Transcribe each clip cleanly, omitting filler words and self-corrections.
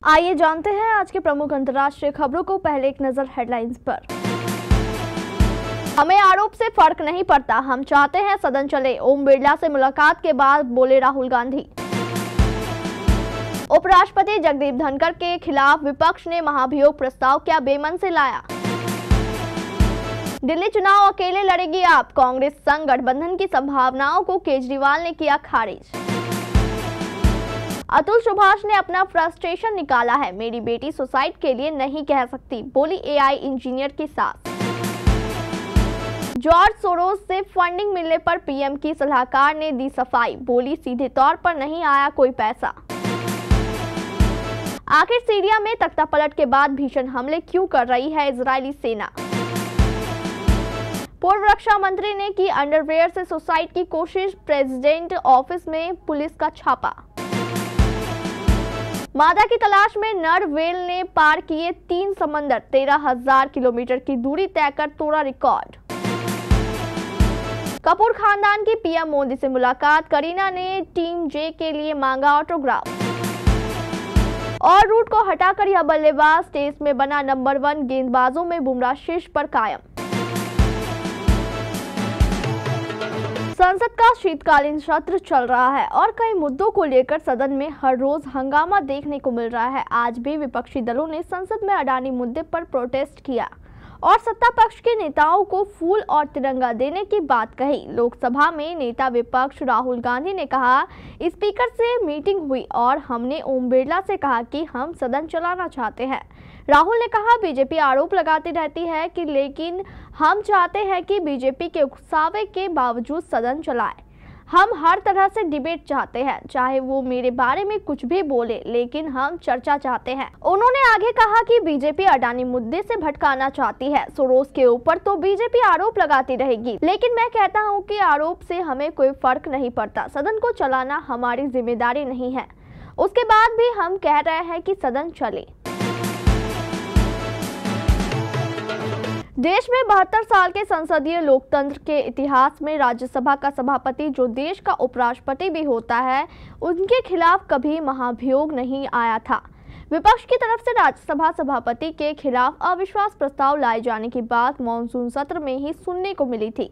आइए जानते हैं आज के प्रमुख अंतर्राष्ट्रीय खबरों को। पहले एक नजर हेडलाइंस पर। हमें आरोप से फर्क नहीं पड़ता, हम चाहते हैं सदन चले। ओम बिरला से मुलाकात के बाद बोले राहुल गांधी। उपराष्ट्रपति जगदीप धनखड़ के खिलाफ विपक्ष ने महाभियोग प्रस्ताव क्या बेमन से लाया। दिल्ली चुनाव अकेले लड़ेगी आप, कांग्रेस संग गठबंधन की संभावनाओं को केजरीवाल ने किया खारिज। अतुल सुभाष ने अपना फ्रस्ट्रेशन निकाला है, मेरी बेटी सुसाइड के लिए नहीं कह सकती, बोली एआई इंजीनियर की सास। जॉर्ज सोरोस से फंडिंग मिलने पर पीएम की सलाहकार ने दी सफाई, बोली सीधे तौर पर नहीं आया कोई पैसा। आखिर सीरिया में तख्तापलट के बाद भीषण हमले क्यों कर रही है इजरायली सेना। पूर्व रक्षा मंत्री ने की अंडरवेयर से सुसाइड की कोशिश, प्रेसिडेंट ऑफिस में पुलिस का छापा। मादा की तलाश में नर व्हेल ने पार किए 3 समंदर, 13,000 किलोमीटर की दूरी तय कर तोड़ा रिकॉर्ड। कपूर खानदान की पीएम मोदी से मुलाकात, करीना ने टीम जे के लिए मांगा ऑटोग्राफ। और रूट को हटाकर यह बल्लेबाज टेस्ट में बना नंबर 1, गेंदबाजों में बुमराह शीर्ष पर कायम। संसद का शीतकालीन सत्र चल रहा है और कई मुद्दों को लेकर सदन में हर रोज हंगामा देखने को मिल रहा है। आज भी विपक्षी दलों ने संसद में अडानी मुद्दे पर प्रोटेस्ट किया और सत्ता पक्ष के नेताओं को फूल और तिरंगा देने की बात कही। लोकसभा में नेता विपक्ष राहुल गांधी ने कहा, स्पीकर से मीटिंग हुई और हमने ओम बिरला से कहा कि हम सदन चलाना चाहते हैं। राहुल ने कहा, बीजेपी आरोप लगाती रहती है कि लेकिन हम चाहते हैं कि बीजेपी के उकसावे के बावजूद सदन चलाए। हम हर तरह से डिबेट चाहते हैं, चाहे वो मेरे बारे में कुछ भी बोले, लेकिन हम चर्चा चाहते हैं। उन्होंने आगे कहा कि बीजेपी अडानी मुद्दे से भटकाना चाहती है। सोरोस के ऊपर तो बीजेपी आरोप लगाती रहेगी, लेकिन मैं कहता हूं कि आरोप से हमें कोई फर्क नहीं पड़ता। सदन को चलाना हमारी जिम्मेदारी नहीं है। उसके बाद भी हम कह रहे हैं कि सदन चले। देश में 72 साल के संसदीय लोकतंत्र के इतिहास में राज्यसभा का सभापति, जो देश का उपराष्ट्रपति भी होता है, उनके खिलाफ कभी महाभियोग नहीं आया था। विपक्ष की तरफ से राज्यसभा सभापति के खिलाफ अविश्वास प्रस्ताव लाए जाने की बात मॉनसून सत्र में ही सुनने को मिली थी,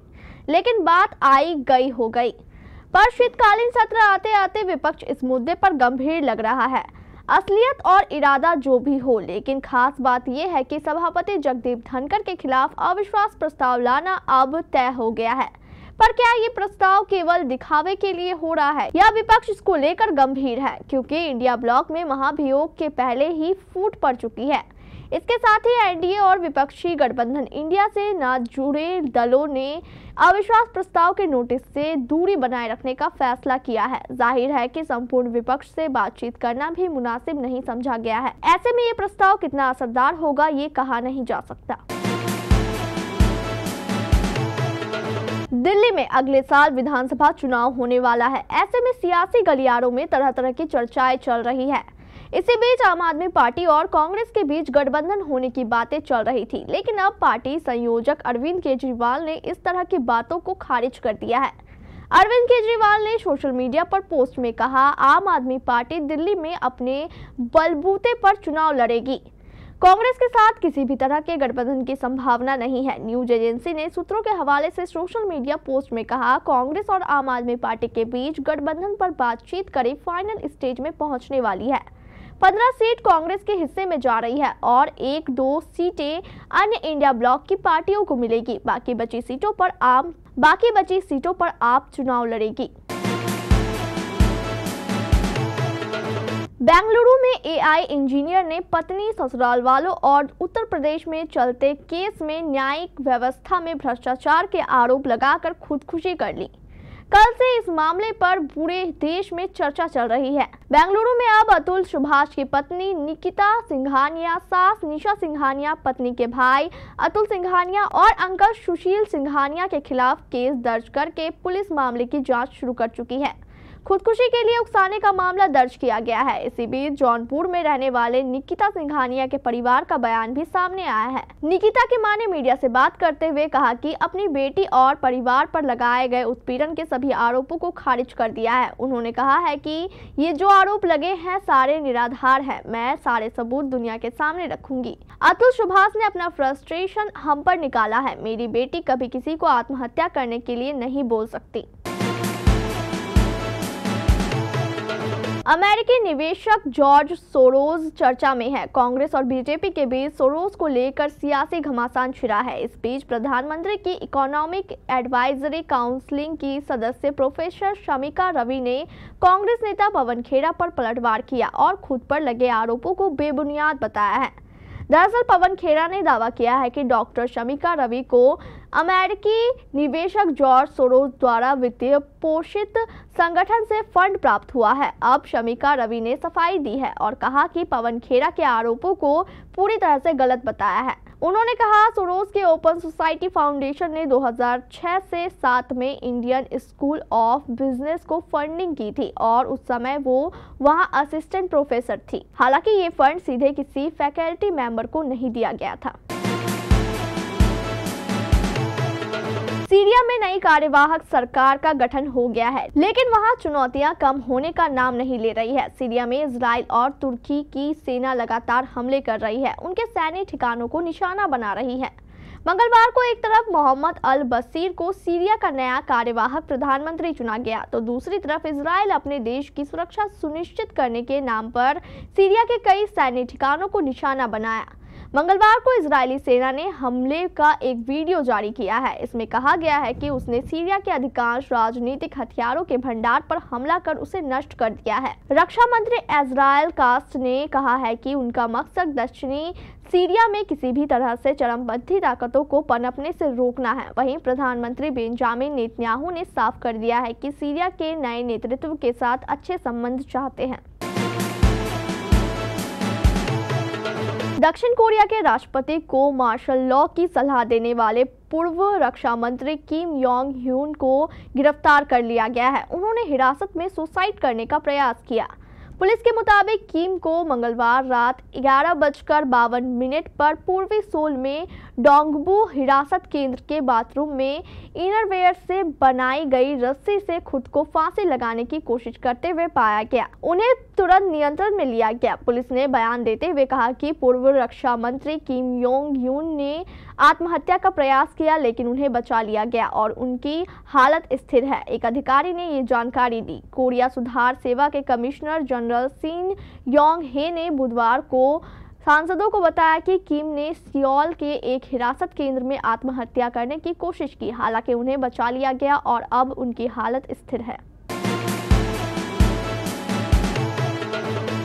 लेकिन बात आई गई हो गई। पर शीतकालीन सत्र आते आते विपक्ष इस मुद्दे पर गंभीर लग रहा है। असलियत और इरादा जो भी हो, लेकिन खास बात यह है कि सभापति जगदीप धनखड़ के खिलाफ अविश्वास प्रस्ताव लाना अब तय हो गया है। पर क्या ये प्रस्ताव केवल दिखावे के लिए हो रहा है या विपक्ष इसको लेकर गंभीर है? क्योंकि इंडिया ब्लॉक में महाभियोग के पहले ही फूट पड़ चुकी है। इसके साथ ही एनडीए और विपक्षी गठबंधन इंडिया से न जुड़े दलों ने अविश्वास प्रस्ताव के नोटिस से दूरी बनाए रखने का फैसला किया है। जाहिर है कि संपूर्ण विपक्ष से बातचीत करना भी मुनासिब नहीं समझा गया है। ऐसे में ये प्रस्ताव कितना असरदार होगा ये कहा नहीं जा सकता। दिल्ली में अगले साल विधानसभा चुनाव होने वाला है। ऐसे में सियासी गलियारों में तरह तरह की चर्चाएं चल रही है। इसी बीच आम आदमी पार्टी और कांग्रेस के बीच गठबंधन होने की बातें चल रही थी, लेकिन अब पार्टी संयोजक अरविंद केजरीवाल ने इस तरह की बातों को खारिज कर दिया है। अरविंद केजरीवाल ने सोशल मीडिया पर पोस्ट में कहा, आम आदमी पार्टी दिल्ली में अपने बलबूते पर चुनाव लड़ेगी। कांग्रेस के साथ किसी भी तरह के गठबंधन की संभावना नहीं है। न्यूज एजेंसी ने सूत्रों के हवाले से सोशल मीडिया पोस्ट में कहा, कांग्रेस और आम आदमी पार्टी के बीच गठबंधन पर बातचीत करी फाइनल स्टेज में पहुंचने वाली है। 15 सीट कांग्रेस के हिस्से में जा रही है और 1-2 सीटें अन्य इंडिया ब्लॉक की पार्टियों को मिलेगी। बाकी बची सीटों पर आप चुनाव लड़ेगी। बेंगलुरु में एआई इंजीनियर ने पत्नी, ससुराल वालों और उत्तर प्रदेश में चलते केस में न्यायिक व्यवस्था में भ्रष्टाचार के आरोप लगाकर खुदकुशी कर ली। कल से इस मामले पर पूरे देश में चर्चा चल रही है। बेंगलुरु में अब अतुल सुभाष की पत्नी निकिता सिंघानिया, सास निशा सिंघानिया, पत्नी के भाई अतुल सिंघानिया और अंकल सुशील सिंघानिया के खिलाफ केस दर्ज करके पुलिस मामले की जांच शुरू कर चुकी है। खुदकुशी के लिए उकसाने का मामला दर्ज किया गया है। इसी बीच जौनपुर में रहने वाले निकिता सिंघानिया के परिवार का बयान भी सामने आया है। निकिता की मां ने मीडिया से बात करते हुए कहा कि अपनी बेटी और परिवार पर लगाए गए उत्पीड़न के सभी आरोपों को खारिज कर दिया है। उन्होंने कहा है कि ये जो आरोप लगे हैं सारे निराधार हैं। मैं सारे सबूत दुनिया के सामने रखूंगी। अतुल सुभाष ने अपना फ्रस्ट्रेशन हम पर निकाला है। मेरी बेटी कभी किसी को आत्महत्या करने के लिए नहीं बोल सकती। अमेरिकी निवेशक जॉर्ज सोरोस चर्चा में है। कांग्रेस और बीजेपी के बीच सोरोस को लेकर सियासी घमासान छिड़ा है। इस बीच प्रधानमंत्री की इकोनॉमिक एडवाइजरी काउंसिल की सदस्य प्रोफेसर शमिका रवि ने कांग्रेस नेता पवन खेड़ा पर पलटवार किया और खुद पर लगे आरोपों को बेबुनियाद बताया है। दरअसल पवन खेड़ा ने दावा किया है कि डॉक्टर शमिका रवि को अमेरिकी निवेशक जॉर्ज सोरोस द्वारा वित्तीय पोषित संगठन से फंड प्राप्त हुआ है। अब शमिका रवि ने सफाई दी है और कहा कि पवन खेड़ा के आरोपों को पूरी तरह से गलत बताया है। उन्होंने कहा सोरोस के ओपन सोसाइटी फाउंडेशन ने 2006 से 7 में इंडियन स्कूल ऑफ बिजनेस को फंडिंग की थी और उस समय वो वहां असिस्टेंट प्रोफेसर थी। हालांकि ये फंड सीधे किसी फैकल्टी मेंबर को नहीं दिया गया था। सीरिया में नई कार्यवाहक सरकार का गठन हो गया है, लेकिन वहां चुनौतियां कम होने का नाम नहीं ले रही है। सीरिया में इजराइल और तुर्की की सेना लगातार हमले कर रही है, उनके सैन्य ठिकानों को निशाना बना रही है। मंगलवार को एक तरफ मोहम्मद अल बशीर को सीरिया का नया कार्यवाहक प्रधानमंत्री चुना गया, तो दूसरी तरफ इजराइल अपने देश की सुरक्षा सुनिश्चित करने के नाम पर सीरिया के कई सैन्य ठिकानों को निशाना बनाया। मंगलवार को इजरायली सेना ने हमले का एक वीडियो जारी किया है। इसमें कहा गया है कि उसने सीरिया के अधिकांश राजनीतिक हथियारों के भंडार पर हमला कर उसे नष्ट कर दिया है। रक्षा मंत्री इजराइल कास्ट ने कहा है कि उनका मकसद दक्षिणी सीरिया में किसी भी तरह से चरमपंथी ताकतों को पनपने से रोकना है। वहीं प्रधानमंत्री बेंजामिन नेतन्याहू ने साफ कर दिया है कि सीरिया के नए नेतृत्व के साथ अच्छे संबंध चाहते हैं। दक्षिण कोरिया के राष्ट्रपति को मार्शल लॉ की सलाह देने वाले पूर्व रक्षा मंत्री किम योंग ह्यून को गिरफ्तार कर लिया गया है। उन्होंने हिरासत में सुसाइड करने का प्रयास किया। पुलिस के मुताबिक किम को मंगलवार रात 11:52 पर पूर्वी सोल में डोंगबू हिरासत केंद्र के बाथरूम में इनरवेयर से बनाई गई रस्सी से खुद को फांसी लगाने की कोशिश करते हुए पाया गया। उन्हें तुरंत नियंत्रण में लिया गया। पुलिस ने बयान देते हुए कहा कि पूर्व रक्षा मंत्री किम योंग ह्यून ने आत्महत्या का प्रयास किया, लेकिन उन्हें बचा लिया गया और उनकी हालत स्थिर है। एक अधिकारी ने ये जानकारी दी। कोरिया सुधार सेवा के कमिश्नर जनरल सिन योंग हे ने बुधवार को सांसदों को बताया कि किम ने सियोल के एक हिरासत केंद्र में आत्महत्या करने की कोशिश की। हालांकि उन्हें बचा लिया गया और अब उनकी हालत स्थिर है।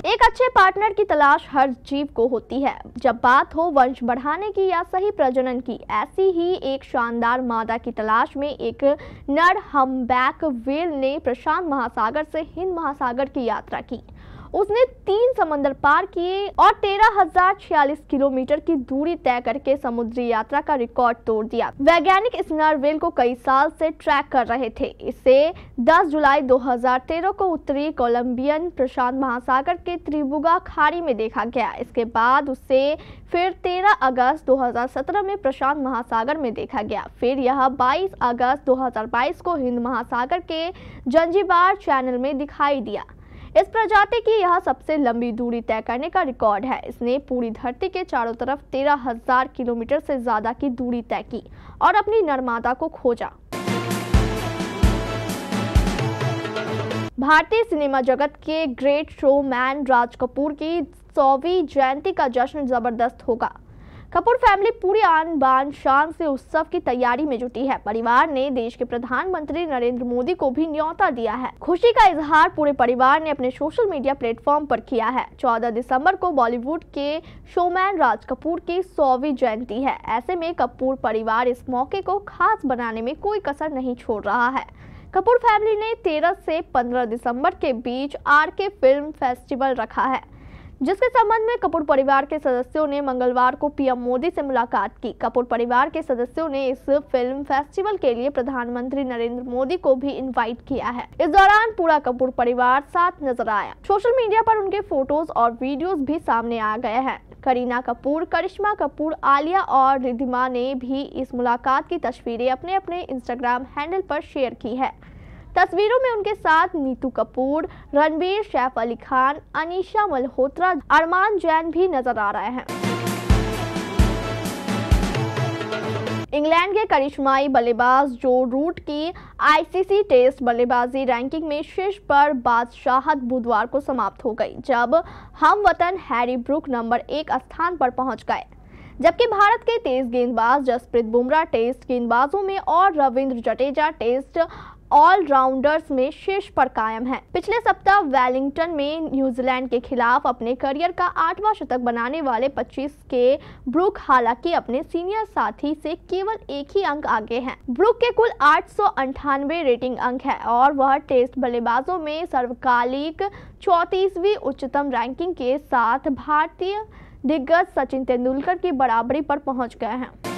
एक अच्छे पार्टनर की तलाश हर जीव को होती है, जब बात हो वंश बढ़ाने की या सही प्रजनन की। ऐसी ही एक शानदार मादा की तलाश में एक नर हम्बैक व्हेल ने प्रशांत महासागर से हिंद महासागर की यात्रा की। उसने 3 समंदर पार किए और 13,046 किलोमीटर की दूरी तय करके समुद्री यात्रा का रिकॉर्ड तोड़ दिया। वैज्ञानिक इस नर व्हेल को कई साल से ट्रैक कर रहे थे। इसे 10 जुलाई 2013 को उत्तरी कोलंबियन प्रशांत महासागर के त्रिबुगा खाड़ी में देखा गया। इसके बाद उसे फिर 13 अगस्त 2017 में प्रशांत महासागर में देखा गया। फिर यह 22 अगस्त 2022 को हिंद महासागर के जंजीबार चैनल में दिखाई दिया। इस प्रजाति की यह सबसे लंबी दूरी तय करने का रिकॉर्ड है। इसने पूरी धरती के चारों तरफ 13,000 किलोमीटर से ज्यादा की दूरी तय की और अपनी नरमादा को खोजा। भारतीय सिनेमा जगत के ग्रेट शोमैन राज कपूर की 100वीं जयंती का जश्न जबरदस्त होगा। कपूर फैमिली पूरी आन बान शान से उत्सव की तैयारी में जुटी है। परिवार ने देश के प्रधानमंत्री नरेंद्र मोदी को भी न्योता दिया है। खुशी का इजहार पूरे परिवार ने अपने सोशल मीडिया प्लेटफॉर्म पर किया है। 14 दिसंबर को बॉलीवुड के शोमैन राज कपूर की 100वीं जयंती है। ऐसे में कपूर परिवार इस मौके को खास बनाने में कोई कसर नहीं छोड़ रहा है। कपूर फैमिली ने 13 से 15 दिसंबर के बीच RK फिल्म फेस्टिवल रखा है, जिसके संबंध में कपूर परिवार के सदस्यों ने मंगलवार को पीएम मोदी से मुलाकात की। कपूर परिवार के सदस्यों ने इस फिल्म फेस्टिवल के लिए प्रधानमंत्री नरेंद्र मोदी को भी इनवाइट किया है। इस दौरान पूरा कपूर परिवार साथ नजर आया। सोशल मीडिया पर उनके फोटोज और वीडियोस भी सामने आ गए हैं। करीना कपूर, करिश्मा कपूर, आलिया और रिद्धिमा ने भी इस मुलाकात की तस्वीरें अपने अपने इंस्टाग्राम हैंडल पर शेयर की है। तस्वीरों में उनके साथ नीतू कपूर, रणबीर, सैफ अली खान, अनीशा मल्होत्रा, अरमान जैन भी नजर आ रहे हैं। इंग्लैंड के करिश्माई बल्लेबाज जो रूट की आईसीसी टेस्ट बल्लेबाजी रैंकिंग में शीर्ष पर बादशाहत बुधवार को समाप्त हो गई, जब हमवतन हैरी ब्रूक नंबर 1 स्थान पर पहुंच गए, जबकि भारत के तेज गेंदबाज जसप्रीत बुमराह टेस्ट गेंदबाजों में और रविंद्र जडेजा टेस्ट ऑलराउंडर्स में शीर्ष पर कायम है। पिछले सप्ताह वेलिंगटन में न्यूजीलैंड के खिलाफ अपने करियर का 8वां शतक बनाने वाले 25 के ब्रूक हालांकि अपने सीनियर साथी से केवल 1 ही अंक आगे हैं। ब्रूक के कुल 898 रेटिंग अंक है और वह टेस्ट बल्लेबाजों में सर्वकालिक 34वीं उच्चतम रैंकिंग के साथ भारतीय दिग्गज सचिन तेंदुलकर की बराबरी पर पहुंच गए हैं।